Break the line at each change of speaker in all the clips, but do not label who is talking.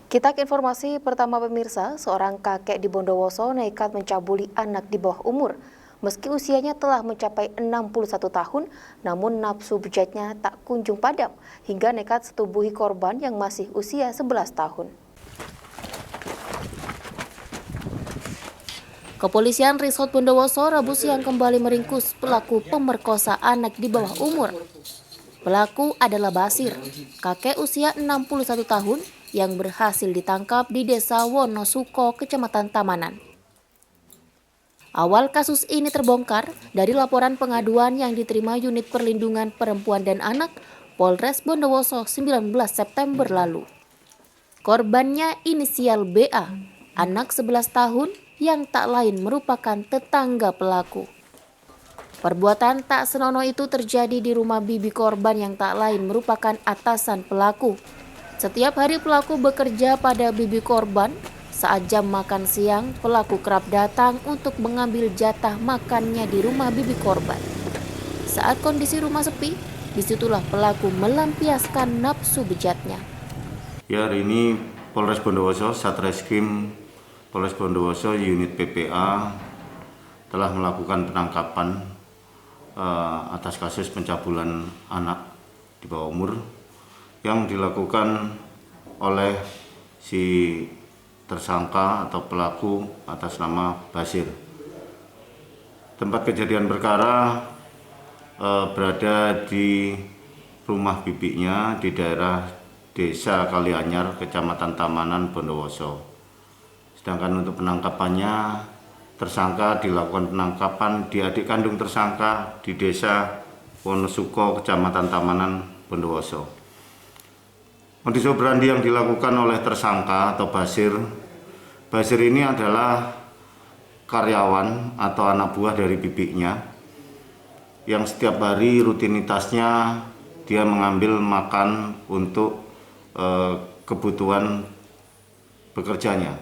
Kita ke informasi pertama pemirsa, seorang kakek di Bondowoso nekat mencabuli anak di bawah umur. Meski usianya telah mencapai 61 tahun, namun nafsu bejatnya tak kunjung padam, hingga nekat setubuhi korban yang masih usia 11 tahun. Kepolisian Resort Bondowoso Rabu siang kembali meringkus pelaku pemerkosa anak di bawah umur. Pelaku adalah Basir, kakek usia 61 tahun yang berhasil ditangkap di Desa Wonosuko, Kecamatan Tamanan. Awal kasus ini terbongkar dari laporan pengaduan yang diterima Unit Perlindungan Perempuan dan Anak Polres Bondowoso 19 September lalu. Korbannya inisial BA, anak 11 tahun yang tak lain merupakan tetangga pelaku. Perbuatan tak senonoh itu terjadi di rumah bibi korban yang tak lain merupakan atasan pelaku. Setiap hari pelaku bekerja pada bibi korban. Saat jam makan siang, pelaku kerap datang untuk mengambil jatah makannya di rumah bibi korban. Saat kondisi rumah sepi, disitulah pelaku melampiaskan nafsu bejatnya.
Ya, hari ini Polres Bondowoso, Satreskrim Polres Bondowoso, unit PPA telah melakukan penangkapan atas kasus pencabulan anak di bawah umur yang dilakukan oleh si tersangka atau pelaku atas nama Basir. Tempat kejadian perkara berada di rumah bibinya di daerah Desa Kalianyar, Kecamatan Tamanan, Bondowoso. Sedangkan untuk penangkapannya, tersangka dilakukan penangkapan di adik kandung tersangka di Desa Wonosuko, Kecamatan Tamanan, Bondowoso. Modus operandi yang dilakukan oleh tersangka atau Basir ini adalah karyawan atau anak buah dari bibinya yang setiap hari rutinitasnya dia mengambil makan untuk kebutuhan bekerjanya.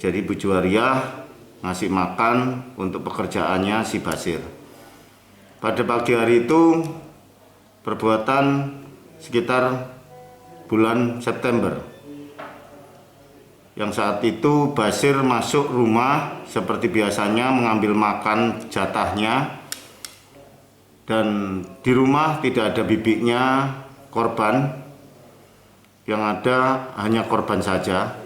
Jadi Bu Juwariah ngasih makan untuk pekerjaannya si Basir. Pada pagi hari itu perbuatan sekitar bulan September, yang saat itu Basir masuk rumah seperti biasanya mengambil makan jatahnya, dan di rumah tidak ada bibinya korban, yang ada hanya korban saja.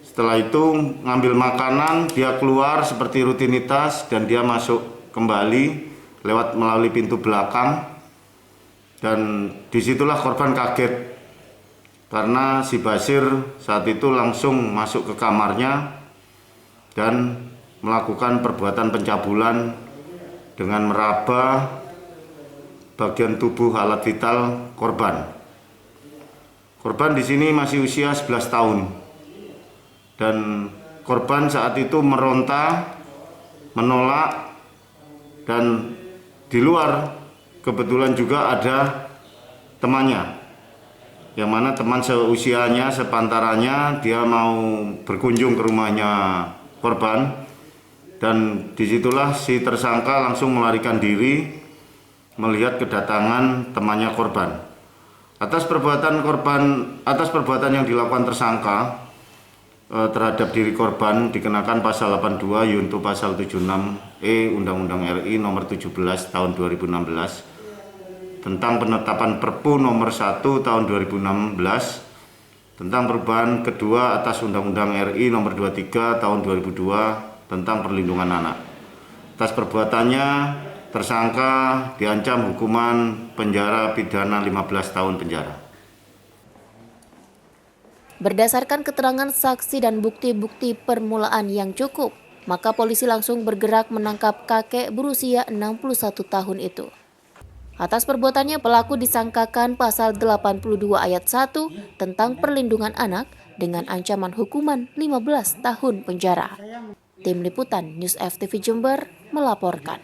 Setelah itu ngambil makanan, dia keluar seperti rutinitas dan dia masuk kembali lewat melalui pintu belakang, dan disitulah korban kaget karena si Basir saat itu langsung masuk ke kamarnya dan melakukan perbuatan pencabulan dengan meraba bagian tubuh alat vital korban. Korban di sini masih usia 11 tahun dan korban saat itu meronta, menolak, dan di luar kebetulan juga ada temannya, yang mana teman seusianya, sepantarannya, dia mau berkunjung ke rumahnya korban, dan disitulah si tersangka langsung melarikan diri melihat kedatangan temannya korban. Atas perbuatan yang dilakukan tersangka terhadap diri korban dikenakan pasal 82 yunto pasal 76E Undang-Undang RI nomor 17 tahun 2016 tentang penetapan Perpu nomor 1 tahun 2016 tentang perubahan kedua atas Undang-Undang RI nomor 23 tahun 2002 tentang perlindungan anak. Atas perbuatannya, tersangka diancam hukuman penjara pidana 15 tahun penjara.
Berdasarkan keterangan saksi dan bukti-bukti permulaan yang cukup, maka polisi langsung bergerak menangkap kakek berusia 61 tahun itu. Atas perbuatannya, pelaku disangkakan pasal 82 ayat 1 tentang perlindungan anak dengan ancaman hukuman 15 tahun penjara. Tim Liputan News FTV Jember melaporkan.